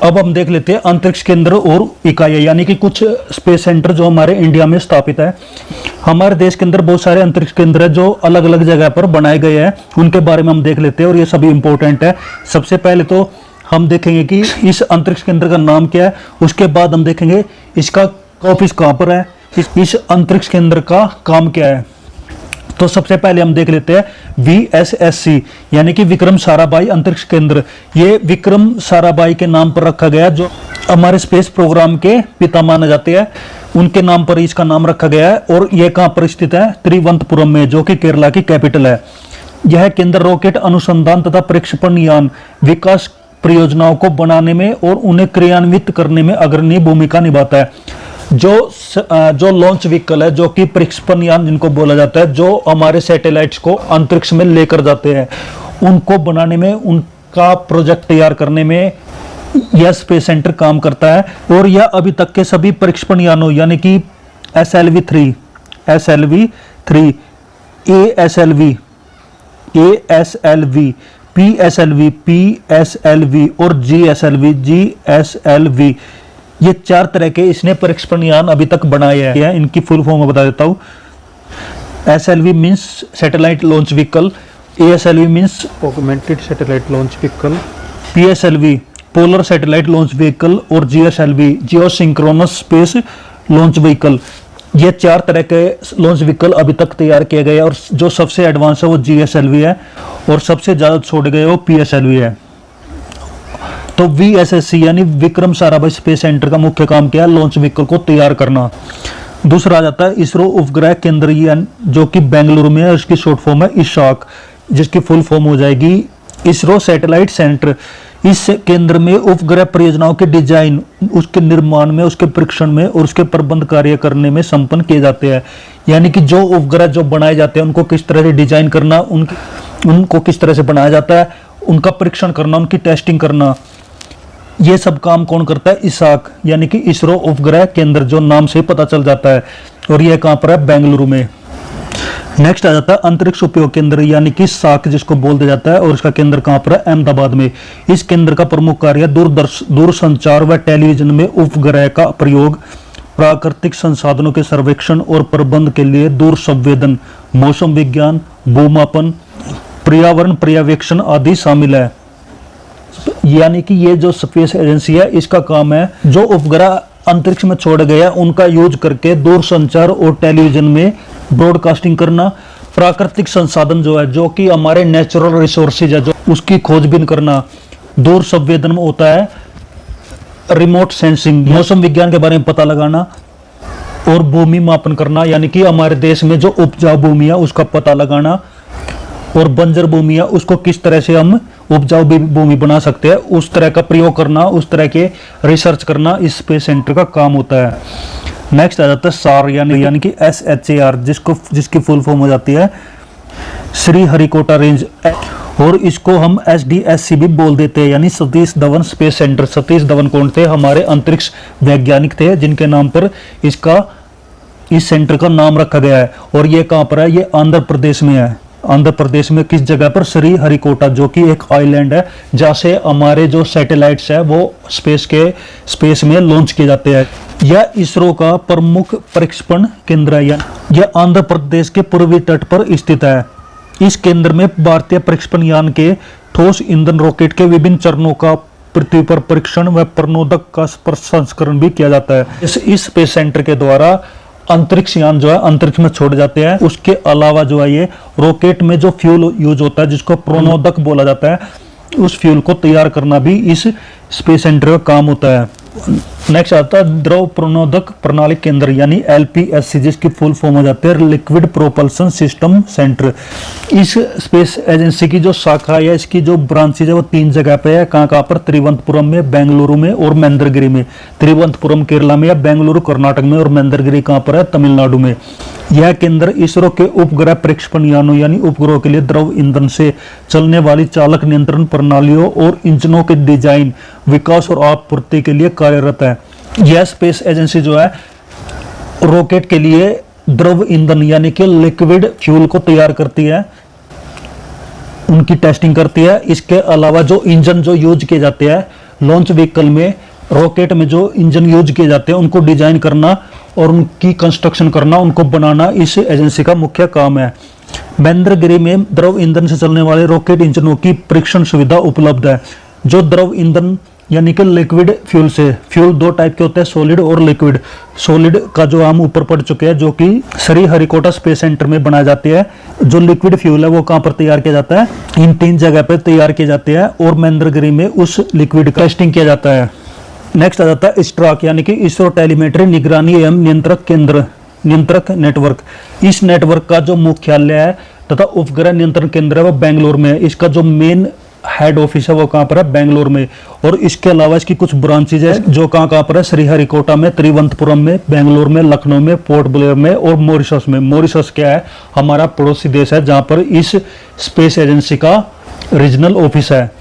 अब हम देख लेते हैं अंतरिक्ष केंद्र और इकाइयाँ, यानी कि कुछ स्पेस सेंटर जो हमारे इंडिया में स्थापित है। हमारे देश के अंदर बहुत सारे अंतरिक्ष केंद्र है जो अलग अलग जगह पर बनाए गए हैं, उनके बारे में हम देख लेते हैं और ये सभी इंपॉर्टेंट है। सबसे पहले तो हम देखेंगे कि इस अंतरिक्ष केंद्र का नाम क्या है, उसके बाद हम देखेंगे इसका ऑफिस कहाँ पर है, इस अंतरिक्ष केंद्र का काम क्या है। तो सबसे पहले हम देख लेते हैं VSSC यानी कि विक्रम साराभाई अंतरिक्ष केंद्र। ये विक्रम साराभाई के नाम पर रखा गया, जो हमारे स्पेस प्रोग्राम के पिता माने जाते हैं, उनके नाम पर इसका नाम रखा गया है। और यह कहां पर स्थित है, तिरुवनंतपुरम में, जो कि केरला की कैपिटल है। यह केंद्र रॉकेट अनुसंधान तथा प्रक्षेपण यान विकास परियोजनाओं को बनाने में और उन्हें क्रियान्वित करने में अग्रणी भूमिका निभाता है। जो लॉन्च व्हीकल है, जो कि प्रक्षेपण यान जिनको बोला जाता है, जो हमारे सैटेलाइट्स को अंतरिक्ष में लेकर जाते हैं, उनको बनाने में, उनका प्रोजेक्ट तैयार करने में यह स्पेस सेंटर काम करता है। और यह अभी तक के सभी प्रक्षेपण यानों यानी कि SLV-3, ASLV, PSLV और GSLV, ये 4 तरह के इसने प्रक्षेपण यान अभी तक बनाए हैं। इनकी फुल फॉर्म बता देता हूँ। SLV means satellite launch vehicle, ASLV means augmented satellite launch vehicle, PSLV polar satellite launch vehicle और GSLV geosynchronous space launch vehicle. ये 4 तरह के लॉन्च व्हीकल अभी तक तैयार किए गए हैं और जो सबसे एडवांस है वो GSLV है और सबसे ज्यादा छोड़े गए वो PSLV है। तो VSSC यानी विक्रम साराभाई स्पेस सेंटर का मुख्य काम क्या है, लॉन्च व्हीकल को तैयार करना। दूसरा आ जाता है इसरो उपग्रह केंद्र, जो कि बेंगलुरु में है, उसकी शॉर्ट फॉर्म है ISAC, जिसकी फुल फॉर्म हो जाएगी इसरो सैटेलाइट सेंटर। इस केंद्र में उपग्रह परियोजनाओं के डिजाइन, उसके निर्माण में, उसके परीक्षण में और उसके प्रबंध कार्य करने में संपन्न किए जाते हैं। यानी कि जो उपग्रह जो बनाए जाते हैं उनको किस तरह से डिजाइन करना, उनको किस तरह से बनाया जाता है, उनका परीक्षण करना, उनकी टेस्टिंग करना, ये सब काम कौन करता है, ISAC यानी कि इसरो उपग्रह केंद्र, जो नाम से पता चल जाता है। और यह कहां पर है, बेंगलुरु में। नेक्स्ट आ जाता है अंतरिक्ष उपयोग केंद्र यानी कि SAC, जिसको बोल दिया जाता है, और इसका केंद्र कहां पर है, अहमदाबाद में। इस केंद्र का प्रमुख कार्य दूरसंचार व टेलीविजन में उपग्रह का प्रयोग, प्राकृतिक संसाधनों के सर्वेक्षण और प्रबंध के लिए दूर संवेदन, मौसम विज्ञान, भूमापन, पर्यावरण पर्यवेक्षण आदि शामिल है। यानी कि ये जो स्पेस एजेंसी है, इसका काम है जो उपग्रह अंतरिक्ष में छोड़े गए हैं उनका यूज करके दूरसंचार और टेलीविजन में ब्रॉडकास्टिंग करना, प्राकृतिक संसाधन जो है, जो कि हमारे नेचुरल रिसोर्सेज है, जो उसकी खोजबीन करना। दूर संवेदन में होता है रिमोट सेंसिंग, मौसम विज्ञान के बारे में पता लगाना, और भूमि मापन करना, यानी कि हमारे देश में जो उपजाऊ भूमि है उसका पता लगाना, और बंजर भूमि है उसको किस तरह से हम उपजाऊ भूमि बना सकते हैं, उस तरह का प्रयोग करना, उस तरह के रिसर्च करना इस स्पेस सेंटर का काम होता है। नेक्स्ट आ जाता है SAR यानी कि SHAR, जिसकी फुल फॉर्म हो जाती है श्री हरिकोटा रेंज, और इसको हम SDSC भी बोल देते हैं, यानी सतीश धवन स्पेस सेंटर। सतीश धवन कौन थे, हमारे अंतरिक्ष वैज्ञानिक थे, जिनके नाम पर इस सेंटर का नाम रखा गया है। और ये कहां पर है, ये आंध्र प्रदेश में है। आंध्र प्रदेश में किस जगह पर, श्री हरिकोटा, जो कि एक आइलैंड है जहां से हमारे जो सैटेलाइट्स है वो स्पेस में लॉन्च किए जाते हैं। यह इसरो का प्रमुख प्रक्षेपण केंद्र है। यह आंध्र प्रदेश के पूर्वी तट पर स्थित है। इस केंद्र में भारतीय प्रक्षेपण यान के ठोस ईंधन रॉकेट के विभिन्न चरणों का पृथ्वी पर परीक्षण व प्रणोदक का प्रसंस्करण भी किया जाता है। इस स्पेस सेंटर के द्वारा अंतरिक्ष यान जो है अंतरिक्ष में छोड़ जाते हैं। उसके अलावा जो है ये रॉकेट में जो फ्यूल यूज होता है, जिसको प्रणोदक बोला जाता है, उस फ्यूल को तैयार करना भी इस स्पेस सेंटर का काम होता है। नेक्स्ट आता है द्रव प्रणोदक प्रणाली केंद्र यानी LPSC, जिसकी फुल फॉर्म हो जाती है लिक्विड प्रोपल्सन सिस्टम सेंटर। इस स्पेस एजेंसी की जो शाखा है, इसकी जो ब्रांचेज है वो 3 जगह पे है। कहाँ पर, तिरुवनंतपुरम में, बेंगलुरु में और महेंद्रगिरी में। तिरुवनंतपुरम केरला में या बेंगलुरु कर्नाटक में, और महेंद्रगिरी कहाँ पर है, तमिलनाडु में। यह केंद्र इसरो के उपग्रह प्रक्षेपण यानों यानी उपग्रहों के लिए द्रव ईंधन से चलने वाली चालक नियंत्रण प्रणालियों और इंजनों के डिजाइन, विकास और आपूर्ति के लिए कार्यरत है। यह स्पेस एजेंसी जो है रॉकेट के लिए द्रव ईंधन यानी कि लिक्विड फ्यूल को तैयार करती है, उनकी टेस्टिंग करती है। इसके अलावा जो इंजन जो यूज किए जाते हैं लॉन्च व्हीकल में रॉकेट में जो इंजन यूज किए जाते हैं उनको डिजाइन करना और उनकी कंस्ट्रक्शन करना, उनको बनाना इस एजेंसी का मुख्य काम है। महेंद्रगिरी में द्रव ईंधन से चलने वाले रॉकेट इंजनों की परीक्षण सुविधा उपलब्ध है। जो द्रव ईंधन यानी कि लिक्विड फ्यूल से, फ्यूल दो टाइप के होते हैं, सॉलिड और लिक्विड। सॉलिड का जो हम ऊपर पढ़ चुके हैं, जो कि श्रीहरिकोटा स्पेस सेंटर में बनाए जाते हैं। जो लिक्विड फ्यूल है वो कहाँ पर तैयार किया जाता है, इन 3 जगह पर तैयार किए जाते हैं और महेंद्रगिरी में उस लिक्विड का टेस्टिंग किया जाता है। नेक्स्ट आ जाता है ISTRAC यानी कि इसरो टेलीमेट्री निगरानी एवं नियंत्रक केंद्र, नियंत्रक नेटवर्क। इस नेटवर्क का जो मुख्यालय है तथा उपग्रह नियंत्रण केंद्र है वो बेंगलोर में है। इसका जो मेन हेड ऑफिस है वो कहाँ पर है, बेंगलोर में। और इसके अलावा इसकी कुछ ब्रांचेज है जो कहाँ पर है, श्रीहरिकोटा में, तिरुवनंतपुरम में, बेंगलोर में, लखनऊ में, पोर्ट ब्लेयर में और मॉरिशस में। मॉरिशस क्या है, हमारा पड़ोसी देश है जहाँ पर इस स्पेस एजेंसी का रीजनल ऑफिस है।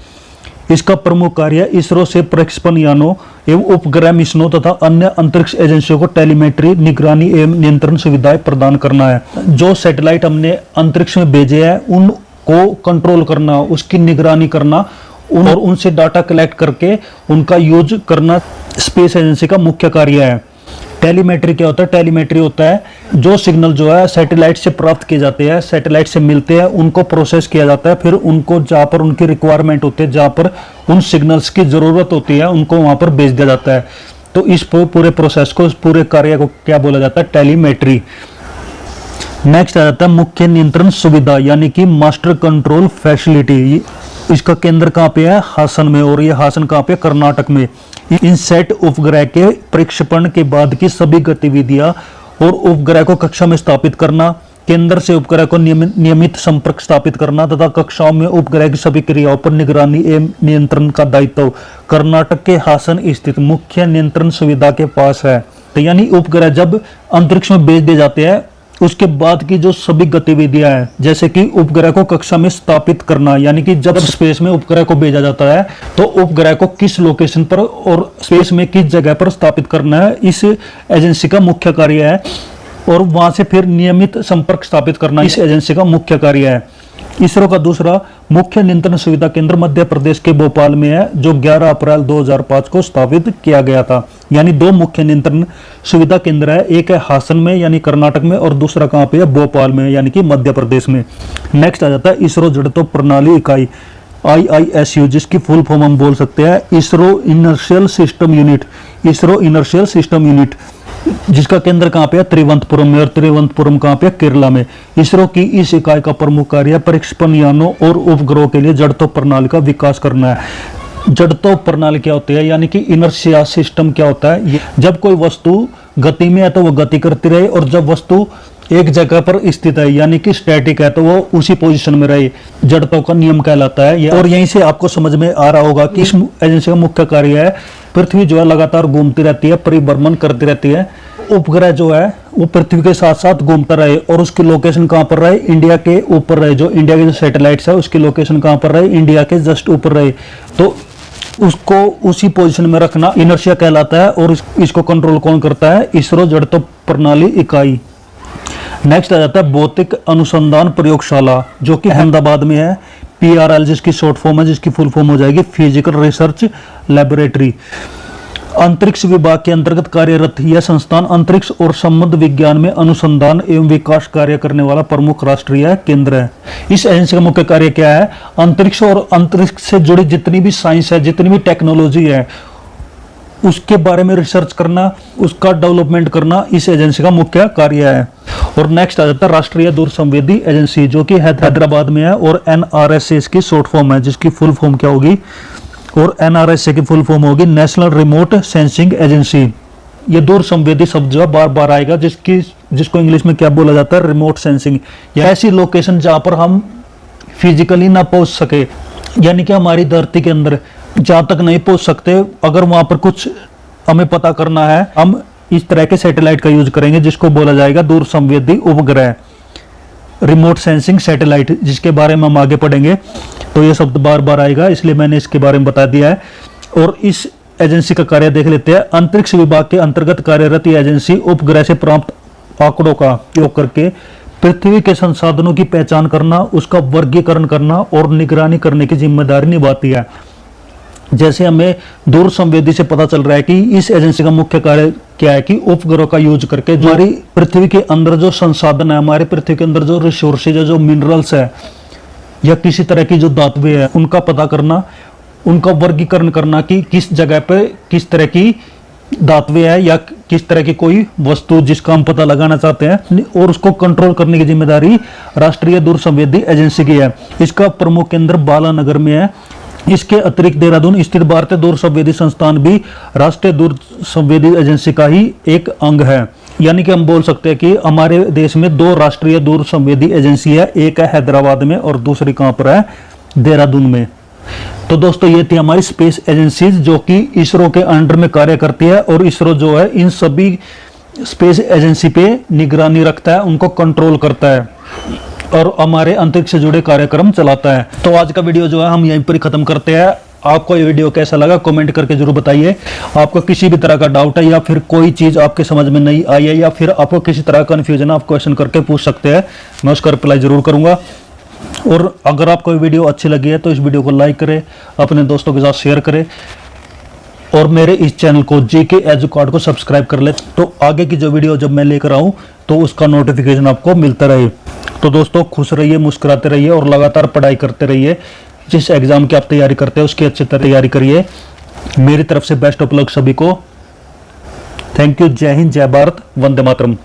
इसका प्रमुख कार्य इसरो से प्रक्षेपण यानों एवं उपग्रह मिशनों तथा अन्य अंतरिक्ष एजेंसियों को टेलीमेट्री, निगरानी एवं नियंत्रण सुविधाएं प्रदान करना है। जो सैटेलाइट हमने अंतरिक्ष में भेजे हैं उनको कंट्रोल करना, उसकी निगरानी करना और उनसे डाटा कलेक्ट करके उनका यूज करना स्पेस एजेंसी का मुख्य कार्य है। टेलीमेट्री क्या होता है, टेलीमेट्री होता है जो सिग्नल जो है सैटेलाइट से प्राप्त किए जाते हैं, सैटेलाइट से मिलते हैं, उनको प्रोसेस किया जाता है, फिर उनको जहाँ पर उनकी रिक्वायरमेंट होती है, जहाँ पर उन सिग्नल्स की जरूरत होती है, उनको वहाँ पर भेज दिया जाता है। तो इस पूरे प्रोसेस को, इस पूरे कार्य को क्या बोला जाता है, टेलीमेट्री। नेक्स्ट आ जाता है मुख्य नियंत्रण सुविधा यानी कि मास्टर कंट्रोल फैसिलिटी। इसका केंद्र कहाँ पे है, हासन में, और ये हासन कहाँ पे, कर्नाटक में। इन सेट उपग्रह के प्रक्षेपण के बाद की सभी गतिविधियां और उपग्रह को कक्षा में स्थापित करना, केंद्र से उपग्रह को नियमित संपर्क स्थापित करना तथा कक्षाओं में उपग्रह की सभी क्रियाओं पर निगरानी एवं नियंत्रण का दायित्व कर्नाटक के हासन स्थित मुख्य नियंत्रण सुविधा के पास है। तो यानी उपग्रह जब अंतरिक्ष में भेज दिए जाते हैं उसके बाद की जो सभी गतिविधियां हैं, जैसे कि उपग्रह को कक्षा में स्थापित करना, यानी कि जब स्पेस में उपग्रह को भेजा जाता है तो उपग्रह को किस लोकेशन पर और स्पेस में किस जगह पर स्थापित करना है, इस एजेंसी का मुख्य कार्य है। और वहां से फिर नियमित संपर्क स्थापित करना इस एजेंसी का मुख्य कार्य है। इसरो का दूसरा मुख्य नियंत्रण सुविधा केंद्र मध्य प्रदेश के भोपाल में है, जो 11 अप्रैल 2005 को स्थापित किया गया था। यानी 2 मुख्य नियंत्रण सुविधा केंद्र है, एक है हासन में यानी कर्नाटक में और दूसरा कहाँ पे है, भोपाल में यानी कि मध्य प्रदेश में। नेक्स्ट आ जाता है इसरो जड़त्व प्रणाली इकाई IISU, जिसकी फुल फॉर्म हम बोल सकते हैं ISRO inertial system unit. ISRO inertial system unit जिसका केंद्र कहाँ पे है, तिरुवनंतपुरम में, और तिरुवनंतपुरम कहाँ पे है, केरला में। इसरो की इस इकाई का प्रमुख कार्य प्रक्षेपण यानों और उपग्रहों के लिए जड़त्व प्रणाली का विकास करना है। जड़त्व प्रणाली क्या होती है, यानी कि इनर्शिया सिस्टम क्या होता है, जब कोई वस्तु गति में है तो वो गति करती रहे, और जब वस्तु एक जगह पर स्थित है यानी कि स्टैटिक है तो वो उसी पोजीशन में रहे, जड़त्व का नियम कहलाता है। और यहीं से आपको समझ में आ रहा होगा कि इस एजेंसी का मुख्य कार्य है, पृथ्वी जो है लगातार घूमती रहती है, परिभ्रमण करती रहती है। उपग्रह जो है वो पृथ्वी के साथ साथ घूमता रहे और उसकी लोकेशन कहाँ पर रहे, इंडिया के ऊपर रहे। जो इंडिया के जो सैटेलाइट्स है उसकी लोकेशन कहाँ पर रहे, इंडिया के जस्ट ऊपर रहे, तो उसको उसी पोजीशन में रखना इनर्शिया कहलाता है। और इसको कंट्रोल कौन करता है, इसरो जड़त्व प्रणाली इकाई। नेक्स्ट आ जाता है भौतिक अनुसंधान प्रयोगशाला, जो कि अहमदाबाद में है, PRL जिसकी शॉर्ट फॉर्म है, जिसकी फुल फॉर्म हो जाएगी फिजिकल रिसर्च लैबोरेटरी। अंतरिक्ष विभाग के अंतर्गत कार्यरत यह संस्थान अंतरिक्ष और संबद्ध विज्ञान में अनुसंधान एवं विकास कार्य करने वाला प्रमुख राष्ट्रीय केंद्र है। इस एजेंसी का मुख्य कार्य क्या है, अंतरिक्ष और अंतरिक्ष से जुड़ी जितनी भी साइंस है, जितनी भी टेक्नोलॉजी है, उसके बारे में रिसर्च करना, उसका डेवलपमेंट करना इस एजेंसी का मुख्य कार्य है। और नेक्स्ट आ जाता है राष्ट्रीय दूरसंवेदी एजेंसी, जो कि हैदराबाद में है, और NRSA इसकी शॉर्ट फॉर्म है, जिसकी फुल फॉर्म क्या होगी, और NRSA की फुल फॉर्म होगी नेशनल रिमोट सेंसिंग एजेंसी। ये दूरसंवेदी शब्द जो बार बार आएगा, जिसको इंग्लिश में क्या बोला जाता है, रिमोट सेंसिंग। यह ऐसी लोकेशन जहां पर हम फिजिकली ना पहुंच सके, यानी कि हमारी धरती के अंदर जहां तक नहीं पहुंच सकते, अगर वहां पर कुछ हमें पता करना है, हम इस तरह के सैटेलाइट का यूज करेंगे, जिसको बोला जाएगा दूरसंवेदी उपग्रह, रिमोट सेंसिंग सैटेलाइट, जिसके बारे में हम आगे पढ़ेंगे। तो ये शब्द बार बार आएगा, इसलिए मैंने इसके बारे में बता दिया है। और इस एजेंसी का कार्य देख लेते हैं। अंतरिक्ष विभाग के अंतर्गत कार्यरत यह एजेंसी उपग्रह से प्राप्त आंकड़ों का उपयोग करके पृथ्वी के संसाधनों की पहचान करना, उसका वर्गीकरण करना और निगरानी करने की जिम्मेदारी निभाती है। जैसे हमें दूर संवेदी से पता चल रहा है कि इस एजेंसी का मुख्य कार्य क्या है कि उपग्रह का यूज करके जो हमारी पृथ्वी के अंदर जो संसाधन है, हमारे पृथ्वी के अंदर जो रिसोर्सेज है, जो मिनरल्स है या किसी तरह की जो धातुएं है, उनका पता करना, उनका वर्गीकरण करना कि किस जगह पे किस तरह की धातुएं है या किस तरह की कोई वस्तु जिसका हम पता लगाना चाहते हैं, और उसको कंट्रोल करने की जिम्मेदारी राष्ट्रीय दूर संवेदी एजेंसी की है। इसका प्रमुख केंद्र बालानगर में है। इसके अतिरिक्त देहरादून स्थित भारतीय दूर संवेदी संस्थान भी राष्ट्रीय दूर संवेदी एजेंसी का ही एक अंग है। यानी कि हम बोल सकते हैं कि हमारे देश में 2 राष्ट्रीय दूर संवेदी एजेंसी है, एक है हैदराबाद में और दूसरी कहां पर है, देहरादून में। तो दोस्तों ये थी हमारी स्पेस एजेंसीज जो कि इसरो के अंडर में कार्य करती है, और इसरो जो है इन सभी स्पेस एजेंसी पे निगरानी रखता है, उनको कंट्रोल करता है और हमारे अंतरिक्ष से जुड़े कार्यक्रम चलाता है। तो आज का वीडियो जो है हम यहीं पर ही खत्म करते हैं। आपको ये वीडियो कैसा लगा कमेंट करके जरूर बताइए। आपको किसी भी तरह का डाउट है या फिर कोई चीज आपके समझ में नहीं आई है या फिर आपको किसी तरह का कंफ्यूजन है, आप क्वेश्चन करके पूछ सकते हैं, मैं उसका रिप्लाई जरूर करूंगा। और अगर आपको वीडियो अच्छी लगी है तो इस वीडियो को लाइक करें, अपने दोस्तों के साथ शेयर करें और मेरे इस चैनल को जीके एजुकार्ड को सब्सक्राइब कर ले, तो आगे की जो वीडियो जब मैं लेकर आऊं तो उसका नोटिफिकेशन आपको मिलता रहे। तो दोस्तों खुश रहिए, मुस्कुराते रहिए और लगातार पढ़ाई करते रहिए। जिस एग्जाम की आप तैयारी करते हैं उसकी अच्छी तरह तैयारी करिए। मेरी तरफ से बेस्ट ऑफ लक सभी को। Thank you. जय हिंद, जय भारत, वंदे मातरम।